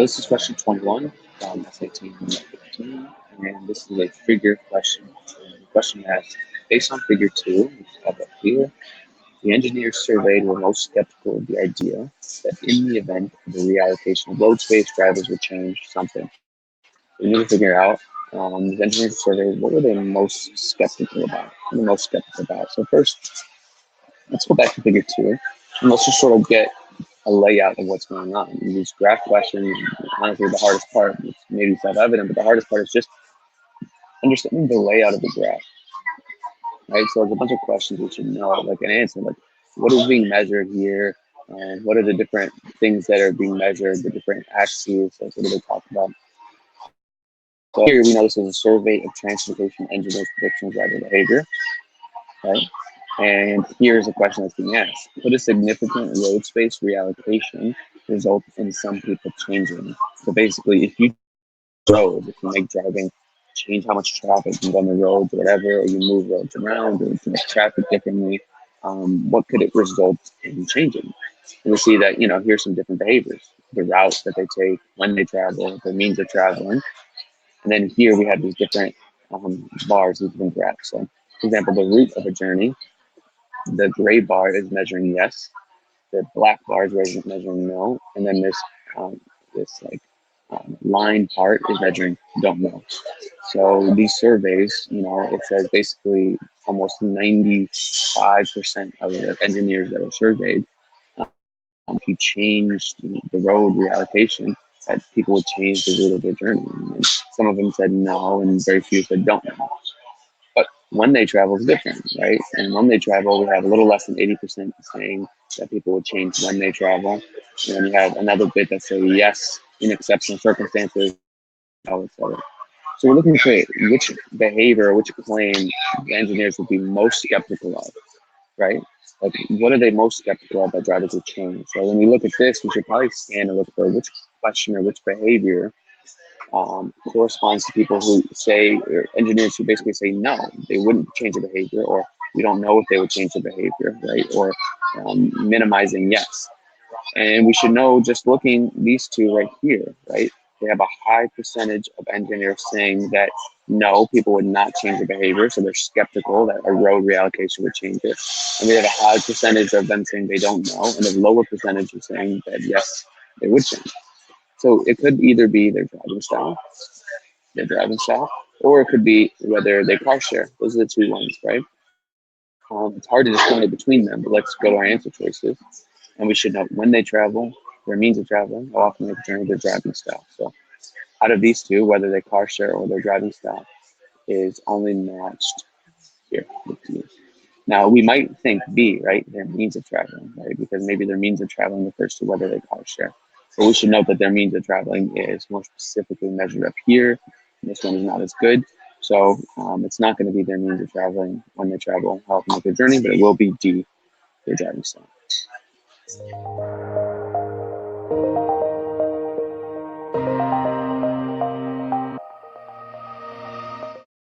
this is question 21 from SAT 15, and this is a figure question. And the question asks, based on figure 2, which is up here, the engineers surveyed were most skeptical of the idea that in the event of a reallocation of road space, drivers would change something. We need to figure out, the engineers surveyed, what were they most skeptical about? What were they most skeptical about? So first, let's go back to figure 2, and let's just sort of get a layout of what's going on. These graph questions, honestly, the hardest part, it's maybe self-evident, but the hardest part is just understanding the layout of the graph, right? So there's a bunch of questions we should know, like an answer, like what is being measured here, and what are the different things that are being measured, the different axes, like what do they talk about? So here we know this is a survey of transportation engineers' predictions of driver behavior, right? And here's a question that's being asked. Could a significant road space reallocation result in some people changing? So basically, if you make driving change how much traffic can go on the roads or whatever, or you move roads around or make traffic differently, what could it result in changing? And we see that, here's some different behaviors, the routes that they take, when they travel, the means of traveling. And then here we have these different bars, these different graphs. So, for example, the route of a journey, the gray bar is measuring yes, the black bar is measuring no, and then this line part is measuring don't know. So these surveys, it says basically almost 95% of the engineers that were surveyed, if you changed the road reallocation, that people would change the route of their journey. And some of them said no, and very few said don't know. But when they travel is different, right? And when they travel, we have a little less than 80% saying that people would change when they travel. And then you have another bit that say yes in exceptional circumstances, etc. So we're looking for which behavior, which claim the engineers would be most skeptical of, right? Like, what are they most skeptical of that drivers would change? So when we look at this, we should probably scan and look for which question or which behavior corresponds to people who say, or engineers who basically say no, they wouldn't change their behavior, or we don't know if they would change their behavior, right? Or minimizing yes. And we should know just looking these two right here, right? They have a high percentage of engineers saying that no, people would not change their behavior, so they're skeptical that a road reallocation would change it. And we have a high percentage of them saying they don't know, and a lower percentage of saying that yes, they would change. So it could either be their driving style, or it could be whether they car share. Those are the two ones, right? It's hard to discriminate between them, but let's go to our answer choices. And we should know when they travel, their means of traveling, how often they journey, their driving style. So out of these two, whether they car share or their driving style is only matched here with D. Now we might think B, right? Their means of traveling, right? Because maybe their means of traveling refers to whether they car share. But we should note that their means of traveling is more specifically measured up here. This one is not as good. So it's not going to be their means of traveling when they travel, how often they make their journey, but it will be D, their driving style.